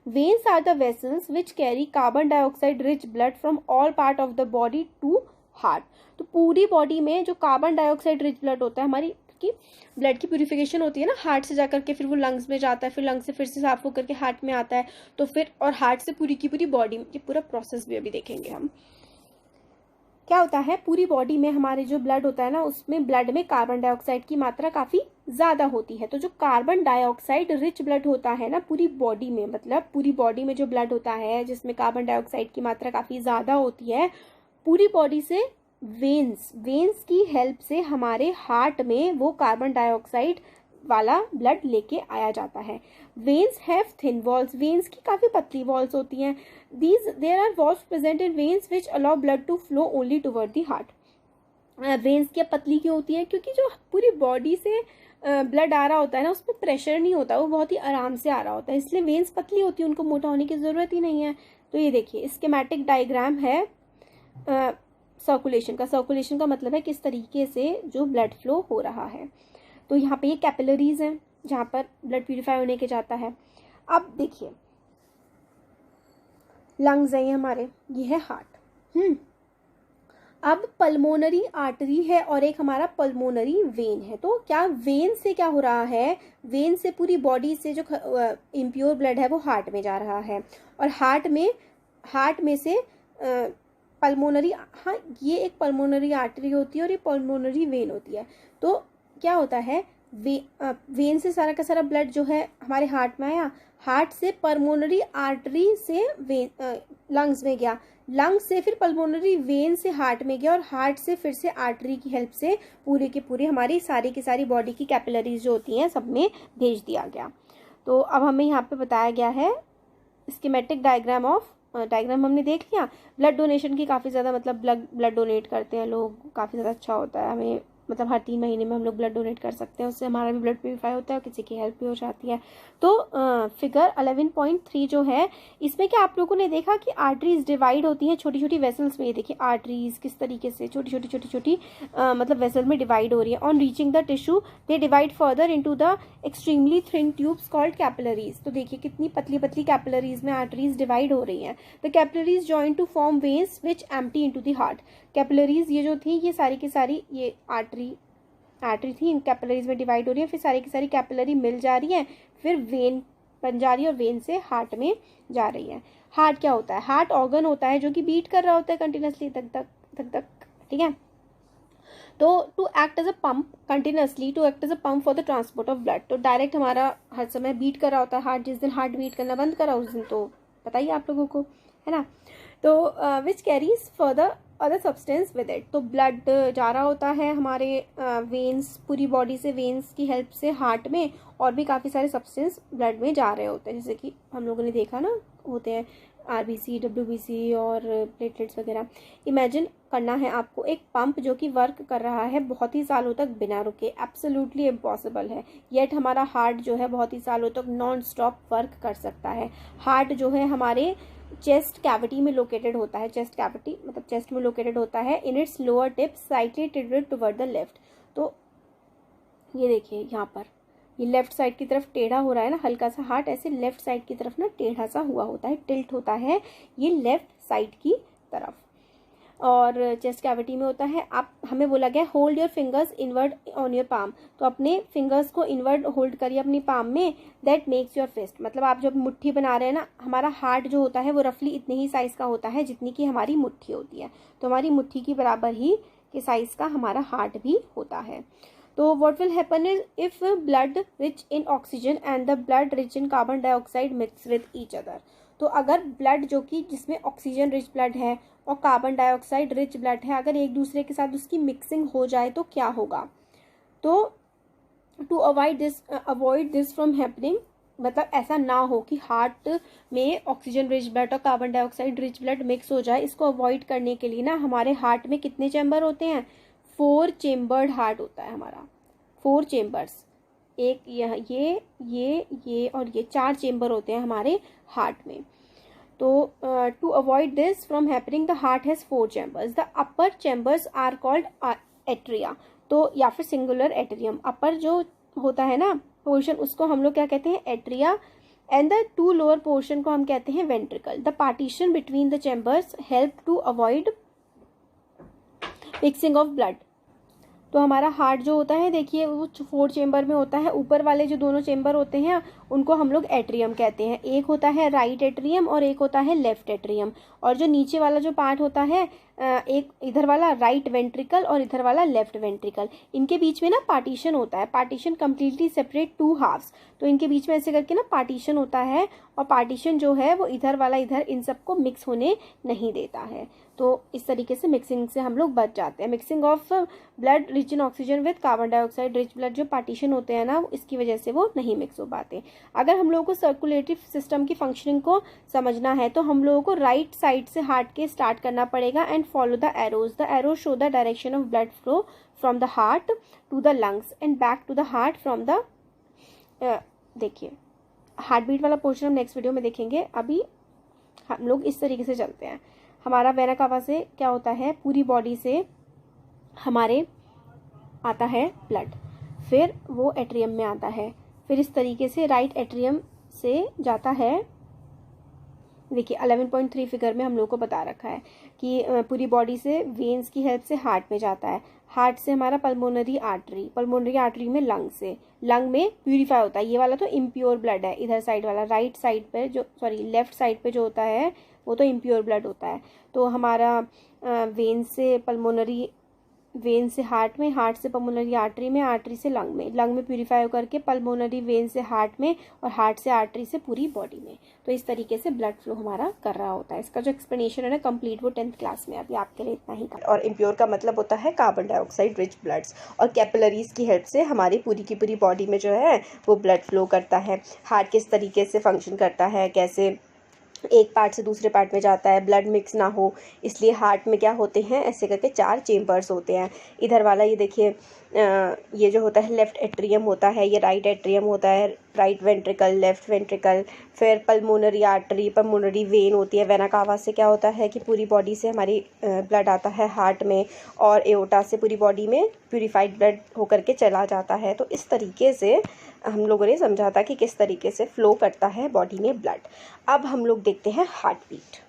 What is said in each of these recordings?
Veins are the vessels which carry carbon dioxide rich blood from all part of the body to heart. तो पूरी body में जो carbon dioxide rich blood होता है, हमारी की ब्लड की प्यूरिफिकेशन होती है ना, हार्ट से जाकर के फिर वो लंग्स में जाता है, फिर लंग्स से फिर से साफ होकर के हार्ट में आता है, तो फिर और हार्ट से पूरी की पूरी बॉडी में, ये पूरा प्रोसेस भी अभी देखेंगे हम। क्या होता है, पूरी बॉडी में हमारे जो ब्लड होता है ना, उसमें ब्लड में कार्बन डाइऑक्साइड की मात्रा काफी ज्यादा होती है। तो जो कार्बन डाइऑक्साइड रिच ब्लड होता है ना पूरी बॉडी में, मतलब पूरी बॉडी में जो ब्लड होता है जिसमें कार्बन डाइऑक्साइड की मात्रा काफी ज्यादा होती है, पूरी बॉडी से वेन्स की हेल्प से हमारे हार्ट में वो कार्बन डाइऑक्साइड वाला ब्लड लेके आया जाता है। Veins have thin walls, veins की काफी पतली वॉल्स होती हैं। There are walls present in veins which allow blood to flow only toward the heart. Veins क्या पतली क्यों होती है, क्योंकि जो पूरी बॉडी से ब्लड आ रहा होता है ना, उसमें प्रेशर नहीं होता, वो बहुत ही आराम से आ रहा होता है, इसलिए वेन्स पतली होती है, उनको मोटा होने की जरूरत ही नहीं है। तो ये देखिए स्कीमेटिक डायग्राम है सर्कुलेशन का मतलब है किस तरीके से जो ब्लड फ्लो हो रहा है। तो यहाँ पे ये कैपिलरीज हैं जहाँ पर ब्लड प्यूरिफाई होने के जाता है। अब देखिए लंग्स है ये हमारे, ये है हार्ट। अब पल्मोनरी आर्टरी है और एक हमारा पल्मोनरी वेन है। तो क्या वेन से क्या हो रहा है, वेन से पूरी बॉडी से जो इम्प्योर ब्लड है वो हार्ट में जा रहा है, और हार्ट में से पल्मोनरी, हाँ ये एक पल्मोनरी आर्टरी होती है और ये पल्मोनरी वेन होती है। तो क्या होता है, वेन से सारा का सारा ब्लड जो है हमारे हार्ट में आया, हार्ट से पल्मोनरी आर्टरी से लंग्स में गया, लंग्स से फिर पल्मोनरी वेन से हार्ट में गया, और हार्ट से फिर से आर्टरी की हेल्प से पूरे के पूरे हमारी सारी की सारी बॉडी की कैपिलरीज जो होती हैं सब में भेज दिया गया। तो अब हमें यहाँ पे बताया गया है स्कीमेटिक डायग्राम हमने देख लिया। ब्लड डोनेशन की काफ़ी ज़्यादा, मतलब ब्लड डोनेट करते हैं लोग, काफ़ी ज़्यादा अच्छा होता है, हमें मतलब हर 3 महीने में हम लोग ब्लड डोनेट कर सकते हैं, उससे हमारा भी ब्लड प्यूरिफाई होता है और किसी की हेल्प भी हो जाती है। तो फिगर 11.3 जो है, इसमें क्या आप लोगों ने देखा कि आर्टरीज डिवाइड होती हैं छोटी छोटी वेसल्स में। ये देखिए आर्टरीज किस तरीके से छोटी छोटी मतलब वेसल में डिवाइड हो रही है। On reaching the tissue they divide further into the extremely thin tubes called capillaries. तो देखिए कितनी पतली पतली कैपिलरीज में आर्टरीज डिवाइड हो रही हैं। The capillaries join to form veins which empty into the heart. Capillaries ये जो थी, ये सारी की सारी ये आर्टरी थी, इन कैपिलरीज में डिवाइड हो रही है, फिर सारी की सारी कैपिलरी मिल जा रही है, फिर वेन बन जा रही है और वेन से हार्ट में जा रही है। हार्ट क्या होता है, हार्ट ऑर्गन होता है जो कि बीट कर रहा होता है कंटिन्यूसली धक धक धक धक, ठीक है। तो to act as a pump continuously, to act as a pump for the transport of blood. तो डायरेक्ट हमारा हर समय बीट कर रहा होता है हार्ट। जिस दिन हार्ट बीट करना बंद करा उस दिन तो बताइए आप लोगों को, है ना। तो which carries further other substance with it. तो ब्लड जा रहा होता है हमारे वेन्स, पूरी बॉडी से वेन्स की हेल्प से हार्ट में, और भी काफ़ी सारे सब्सटेंस ब्लड में जा रहे होते हैं, जैसे कि हम लोगों ने देखा ना, होते हैं RBC, WBC और प्लेटलेट्स वगैरह। इमेजिन करना है आपको एक पंप जो कि वर्क कर रहा है बहुत ही सालों तक बिना रुके, एब्सोल्युटली इम्पॉसिबल है, येट हमारा हार्ट जो है बहुत ही सालों तक नॉन स्टॉप वर्क कर सकता है। हार्ट जो है हमारे चेस्ट कैविटी में लोकेटेड होता है, चेस्ट कैविटी मतलब चेस्ट में लोकेटेड होता है। In its lower tip slightly tilted toward the left. तो ये देखिए यहाँ पर ये लेफ्ट साइड की तरफ टेढ़ा हो रहा है ना, हल्का सा हार्ट ऐसे लेफ्ट साइड की तरफ ना टेढ़ा सा हुआ होता है, टिल्ट होता है ये लेफ्ट साइड की तरफ, और चेस्ट कैविटी में होता है। आप हमें बोला गया hold your fingers inward on your palm. तो अपने फिंगर्स को इनवर्ड होल्ड करिए अपनी पाम में, दैट मेक्स योर फिस्ट। मतलब आप जब मुट्ठी बना रहे हैं ना, हमारा हार्ट जो होता है वो रफली इतने ही साइज का होता है जितनी की हमारी मुट्ठी होती है। तो हमारी मुट्ठी की बराबर ही के साइज का हमारा हार्ट भी होता है। तो what will happen is if blood rich in oxygen and the blood rich in carbon dioxide mix with each other। तो अगर ब्लड जो कि जिसमें ऑक्सीजन रिच ब्लड है और कार्बन डाइऑक्साइड रिच ब्लड है, अगर एक दूसरे के साथ उसकी मिक्सिंग हो जाए तो क्या होगा। तो to avoid this from happening, मतलब ऐसा ना हो कि हार्ट में ऑक्सीजन रिच ब्लड और carbon dioxide rich blood mix हो जाए, इसको अवॉइड करने के लिए ना हमारे हार्ट में कितने चैम्बर होते हैं, 4 चेम्बर्ड हार्ट होता है हमारा, 4 चेम्बर्स, एक ये और ये 4 चेम्बर होते हैं हमारे हार्ट में। तो to avoid this from happening the heart has 4 chambers. The upper chambers are called atria, तो या फिर सिंगुलर एट्रियम। अपर जो होता है ना पोर्शन, उसको हम लोग क्या कहते हैं, atria and the two lower portion को हम कहते हैं ventricle. The partition between the chambers help to avoid mixing of blood. तो हमारा हार्ट जो होता है देखिए वो 4 चेम्बर में होता है। ऊपर वाले जो दोनों चेम्बर होते हैं उनको हम लोग एट्रियम कहते हैं। एक होता है राइट एट्रियम और एक होता है लेफ्ट एट्रियम। और जो नीचे वाला जो पार्ट होता है एक इधर वाला राइट वेंट्रिकल और इधर वाला लेफ्ट वेंट्रिकल, इनके बीच में ना पार्टीशन होता है। Partition completely separate 2 halfs. तो इनके बीच में ऐसे करके ना पार्टीशन होता है और पार्टीशन जो है वो इधर वाला इधर इन सबको मिक्स होने नहीं देता है। तो इस तरीके से मिक्सिंग से हम लोग बच जाते हैं। Mixing of blood rich in oxygen with carbon dioxide rich blood, जो पार्टीशन होते हैं ना इसकी वजह से वो नहीं मिक्स हो पाते। अगर हम लोगों को सर्कुलेटरी सिस्टम की फंक्शनिंग को समझना है तो हम लोगों को राइट साइड से हार्ट के स्टार्ट करना पड़ेगा and follow the arrows. The arrows show the direction of blood flow from the heart to the lungs and back to the heart from the देखिए हार्ट बीट वाला portion हम next video में देखेंगे। अभी हम लोग इस तरीके से चलते हैं। हमारा वेना कावा से क्या होता है, पूरी बॉडी से हमारे आता है ब्लड, फिर वो एट्रियम में आता है, फिर इस तरीके से राइट एट्रियम से जाता है। देखिए 11.3 फिगर में हम लोग को बता रखा है कि पूरी बॉडी से वेन्स की हेल्प से हार्ट में जाता है। हार्ट से हमारा पल्मोनरी आर्टरी में लंग से, लंग में प्यूरिफाई होता है। ये वाला तो इम्प्योर ब्लड है, इधर साइड वाला राइट साइड पे जो लेफ्ट साइड पे जो होता है वो तो इम्प्योर ब्लड होता है। तो हमारा वेन से हार्ट में, हार्ट से पल्मोनरी आर्टरी में, आर्टरी से लंग में प्यूरिफाई होकर के पल्मोनरी वेन से हार्ट में और हार्ट से आर्टरी से पूरी बॉडी में। तो इस तरीके से ब्लड फ्लो हमारा कर रहा होता है। इसका जो एक्सप्लेनेशन है ना कंप्लीट वो 10th क्लास में, अभी आपके लिए इतना ही। और इम्प्योर का मतलब होता है कार्बन डाइऑक्साइड रिच ब्लड्स, और कैपिलरीज की हेल्प से हमारी पूरी की पूरी बॉडी में जो है वो ब्लड फ्लो करता है। हार्ट किस तरीके से फंक्शन करता है, कैसे एक पार्ट से दूसरे पार्ट में जाता है, ब्लड मिक्स ना हो इसलिए हार्ट में क्या होते हैं ऐसे करके 4 चेम्बर्स होते हैं। इधर वाला ये देखिए ये जो होता है लेफ्ट एट्रियम होता है, ये राइट एट्रियम होता है, राइट वेंट्रिकल, लेफ्ट वेंट्रिकल, फिर पल्मोनरी आर्टरी, पल्मोनरी वेन होती है। वेना कावा से क्या होता है कि पूरी बॉडी से हमारी ब्लड आता है हार्ट में, और एओर्टा से पूरी बॉडी में प्यूरिफाइड ब्लड होकर के चला जाता है। तो इस तरीके से हम लोगों ने समझा था कि किस तरीके से फ्लो करता है बॉडी में ब्लड। अब हम लोग देखते हैं हार्ट बीट।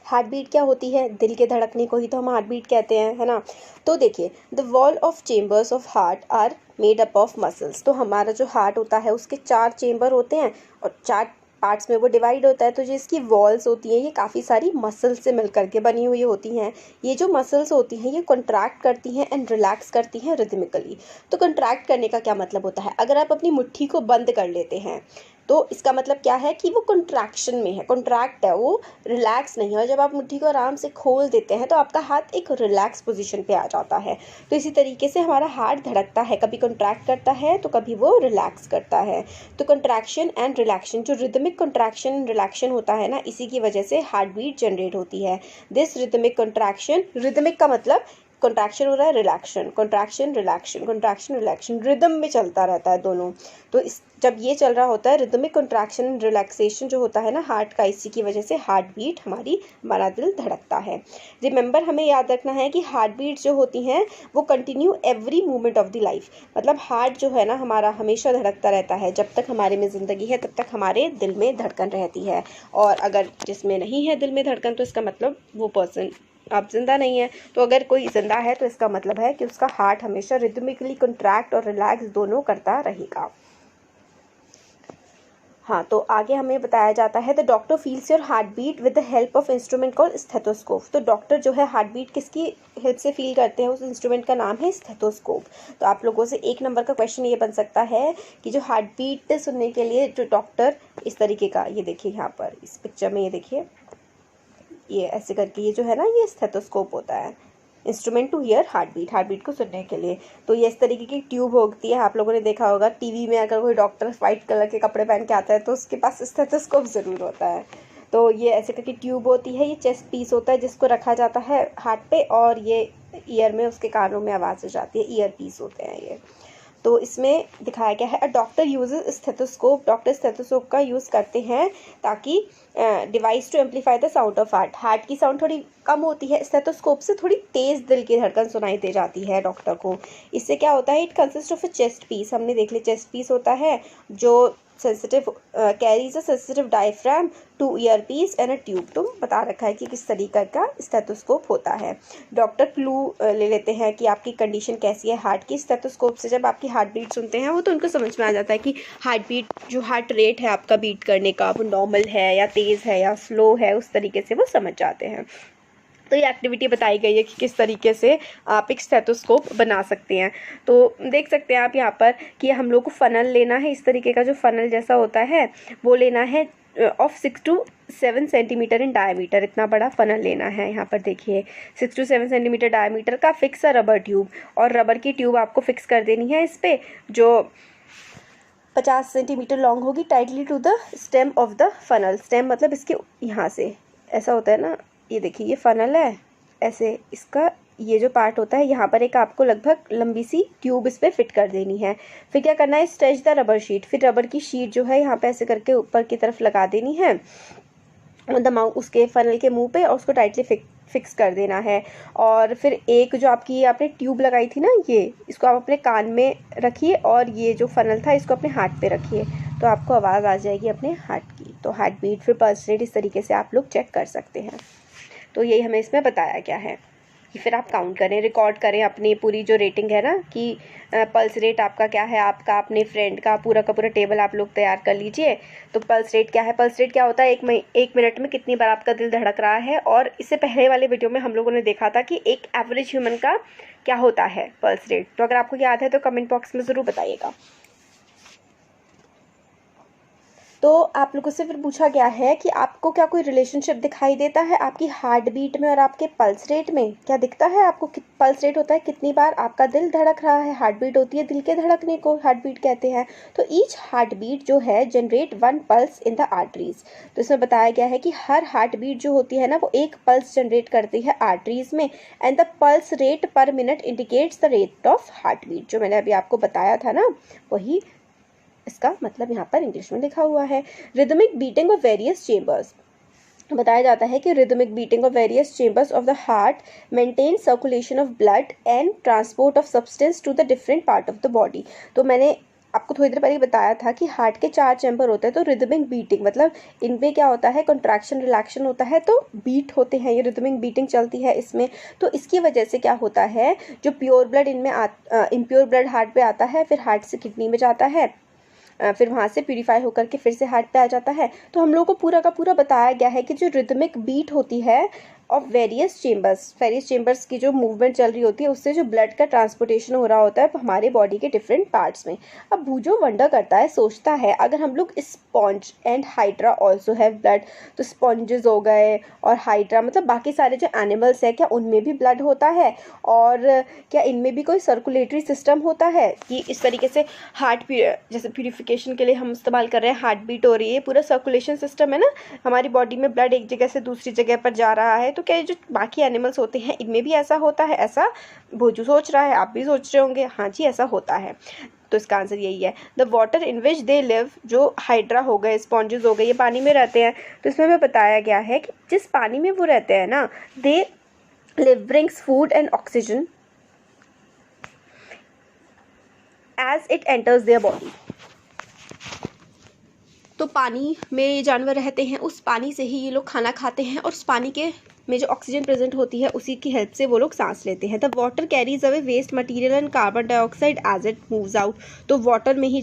हार्ट बीट क्या होती है, दिल के धड़कने को ही तो हम हार्ट बीट कहते हैं, है ना। तो देखिए the wall of chambers of heart are made up of muscles. तो हमारा जो हार्ट होता है उसके 4 चेम्बर होते हैं और 4 पार्ट्स में वो डिवाइड होता है। तो जो इसकी वॉल्स होती हैं ये काफ़ी सारी मसल्स से मिलकर के बनी हुई होती हैं। ये जो मसल्स होती हैं ये कॉन्ट्रैक्ट करती हैं एंड रिलैक्स करती हैं रिदमिकली। तो कॉन्ट्रैक्ट करने का क्या मतलब होता है, अगर आप अपनी मुट्ठी को बंद कर लेते हैं तो इसका मतलब क्या है कि वो कॉन्ट्रैक्शन में है, कॉन्ट्रैक्ट है, वो रिलैक्स नहीं है। और जब आप मुट्ठी को आराम से खोल देते हैं तो आपका हाथ एक रिलैक्स पोजीशन पे आ जाता है। तो इसी तरीके से हमारा हार्ट धड़कता है, कभी कॉन्ट्रैक्ट करता है तो कभी वो रिलैक्स करता है। तो कॉन्ट्रैक्शन एंड रिलैक्शन, जो रिदमिक कॉन्ट्रैक्शन एंड रिलैक्शन होता है ना, इसी की वजह से हार्ट बीट जनरेट होती है। दिस रिदमिक कॉन्ट्रैक्शन, रिदमिक का मतलब कॉन्ट्रैक्शन हो रहा है, रिलैक्शन, कॉन्ट्रैक्शन रिलैक्शन, कॉन्ट्रैक्शन रिलैक्शन, रिदम में चलता रहता है दोनों। तो इस जब ये चल रहा होता है रिदमिक कॉन्ट्रैक्शन रिलैक्सेशन जो होता है ना हार्ट का, इसी की वजह से हार्ट बीट हमारा दिल धड़कता है। रिमेंबर, हमें याद रखना है कि हार्ट बीट जो होती हैं वो continue every moment of the life. मतलब हार्ट जो है ना हमारा हमेशा धड़कता रहता है, जब तक हमारे में ज़िंदगी है तब तक हमारे दिल में धड़कन रहती है। और अगर जिसमें नहीं है दिल में धड़कन तो इसका मतलब वो पर्सन आप जिंदा नहीं है। तो अगर कोई जिंदा है तो इसका मतलब है कि उसका हार्ट हमेशा रिदमिकली कॉन्ट्रैक्ट और रिलैक्स दोनों करता रहेगा। हाँ, तो आगे हमें बताया जाता है the doctor feels your heart beat with the help of instrument called stethoscope. तो डॉक्टर जो है हार्ट बीट किसकी हेल्प से फील करते हैं, उस इंस्ट्रूमेंट का नाम है स्टेथोस्कोप। तो आप लोगों से 1 नंबर का क्वेश्चन ये बन सकता है कि जो हार्ट बीट सुनने के लिए जो डॉक्टर इस तरीके का, ये देखिए यहाँ पर इस पिक्चर में, ये देखिए ये ऐसे करके, ये जो है ना ये स्टेथोस्कोप होता है, instrument to hear heart beat को सुनने के लिए। तो ये इस तरीके की ट्यूब होती है, आप लोगों ने देखा होगा टीवी में, अगर कोई डॉक्टर वाइट कलर के कपड़े पहन के आता है तो उसके पास स्टेथोस्कोप ज़रूर होता है। तो ये ऐसे करके ट्यूब होती है, ये चेस्ट पीस होता है जिसको रखा जाता है हार्ट पे, और ये ईयर में उसके कानों में आवाज़ जाती है, ईयर पीस होते हैं ये। तो इसमें दिखाया गया है a doctor uses stethoscope, doctor stethoscope का यूज़ करते हैं ताकि device to amplify the sound of heart की साउंड थोड़ी कम होती है, स्टेथोस्कोप से थोड़ी तेज़ दिल की धड़कन सुनाई दे जाती है डॉक्टर को। इससे क्या होता है, it consist of a chest piece, हमने देख लिया चेस्ट पीस होता है जो sensitive carries a sensitive diaphragm, 2 earpiece and a tube. तो बता रखा है कि किस तरीके का स्टेथोस्कोप होता है। डॉक्टर क्लू ले लेते हैं कि आपकी कंडीशन कैसी है हार्ट की। स्टेथोस्कोप से जब आपकी हार्ट बीट सुनते हैं वो तो उनको समझ में आ जाता है कि हार्ट बीट, जो हार्ट रेट है आपका बीट करने का, वो नॉर्मल है या तेज़ है या स्लो है, उस तरीके से वो समझ जाते हैं। तो ये एक्टिविटी बताई गई है कि किस तरीके से आप एक स्टेथोस्कोप बना सकते हैं। तो देख सकते हैं आप यहाँ पर कि हम लोग को फ़नल लेना है, इस तरीके का जो फ़नल जैसा होता है वो लेना है of 6 to 7 centimetre in diameter. इतना बड़ा फ़नल लेना है। यहाँ पर देखिए 6 to 7 सेंटीमीटर डायमीटर का फिक्स रबर ट्यूब, और रबर की ट्यूब आपको फिक्स कर देनी है इस पर, जो 50 सेंटीमीटर लॉन्ग होगी, tightly to the stem of the funnel. Stem मतलब इसके यहाँ से ऐसा होता है ना, ये देखिए ये फ़नल है, ऐसे इसका ये जो पार्ट होता है यहाँ पर एक आपको लगभग लंबी सी ट्यूब इस पर फिट कर देनी है। फिर क्या करना है, स्ट्रेच द रबर शीट। फिर रबर की शीट जो है यहाँ पे ऐसे करके ऊपर की तरफ लगा देनी है द माउथ, उसके फ़नल के मुंह पे, और उसको टाइटली फिक्स कर देना है। और फिर एक जो आपकी आपने ट्यूब लगाई थी ना, ये इसको आप अपने कान में रखिए, और ये जो फ़नल था इसको अपने हार्ट पे रखिए, तो आपको आवाज़ आ जाएगी अपने हार्ट की। तो हार्ट बीट फिर पल्स रेट इस तरीके से आप लोग चेक कर सकते हैं। तो यही हमें इसमें बताया गया है कि फिर आप काउंट करें, रिकॉर्ड करें अपनी पूरी जो रेटिंग है ना, कि पल्स रेट आपका क्या है, आपका अपने फ्रेंड का पूरा टेबल आप लोग तैयार कर लीजिए। तो पल्स रेट क्या है, पल्स रेट क्या होता है, एक मिनट में कितनी बार आपका दिल धड़क रहा है। और इससे पहले वाले वीडियो में हम लोगों ने देखा था कि एक एवरेज ह्यूमन का क्या होता है पल्स रेट। तो अगर आपको याद है तो कमेंट बॉक्स में ज़रूर बताइएगा। तो आप लोगों से फिर पूछा गया है कि आपको क्या कोई रिलेशनशिप दिखाई देता है आपकी हार्ट बीट में और आपके पल्स रेट में? क्या दिखता है आपको? पल्स रेट होता है कितनी बार आपका दिल धड़क रहा है, हार्ट बीट होती है दिल के धड़कने को हार्ट बीट कहते हैं। तो ईच हार्ट बीट जो है generate 1 pulse in the arteries. तो इसमें बताया गया है कि हर हार्ट बीट जो होती है ना, वो 1 पल्स जनरेट करती है आर्टरीज में। And the pulse rate per minute indicates the rate of heart beat. जो मैंने अभी आपको बताया था ना, वही इसका मतलब यहाँ पर इंग्लिश में लिखा हुआ है। Rhythmic beating of various chambers. बताया जाता है कि rhythmic beating of various chambers of the heart maintain circulation of blood and transport of substance to the different part of the body. तो मैंने आपको थोड़ी देर पहले बताया था कि हार्ट के 4 चैम्बर होते हैं। तो रिदमिक बीटिंग मतलब इनमें क्या होता है, कंट्रैक्शन रिलैक्शन होता है, तो बीट होते हैं, ये रिदमिक बीटिंग चलती है इसमें। तो इसकी वजह से क्या होता है, जो प्योर ब्लड इनमें इम्प्योर ब्लड हार्ट पे आता है, फिर हार्ट से किडनी में जाता है, फिर वहाँ से प्यूरीफाई होकर के फिर से हार्ट पे आ जाता है। तो हम लोग को पूरा का पूरा बताया गया है कि जो रिदमिक बीट होती है ऑफ वेरियस चेंबर्स की जो मूवमेंट चल रही होती है, उससे जो ब्लड का ट्रांसपोर्टेशन हो रहा होता है हमारे बॉडी के डिफरेंट पार्ट्स में। अब भूजो वंडर करता है, सोचता है अगर हम लोग sponge and hydra also have blood, तो स्पॉन्जेस हो गए और हाइड्रा मतलब बाकी सारे जो एनिमल्स है, क्या उनमें भी ब्लड होता है, और क्या इनमें भी कोई सर्कुलेटरी सिस्टम होता है कि इस तरीके से हार्ट जैसे प्यूरिफिकेशन के लिए हम इस्तेमाल कर रहे हैं, हार्ट बीट हो रही है, पूरा सर्कुलेशन सिस्टम है ना हमारी बॉडी में, ब्लड एक जगह से दूसरी जगह पर जा रहा है। तो क्या जो बाकी एनिमल्स होते हैं इनमें भी ऐसा होता है? ऐसा भोजू सोच रहा है, आप भी सोच रहे होंगे, हाँ जी ऐसा होता है। तो इसका आंसर यही है। The water in which they live, जो हाइड्रा हो गए, स्पॉन्जेस हो गए, ये पानी में रहते हैं। तो इसमें हमें बताया गया है कि जिस पानी में वो रहते हैं ना, they live brings food and oxygen as it enters their body. तो पानी में ये जानवर रहते हैं, उस पानी से ही ये लोग खाना खाते हैं, और उस पानी के में जो ऑक्सीजन प्रेजेंट होती है उसी की हेल्प से वो लोग सांस लेते हैं। The water carries away waste material and carbon dioxide as it moves out. तो वाटर में ही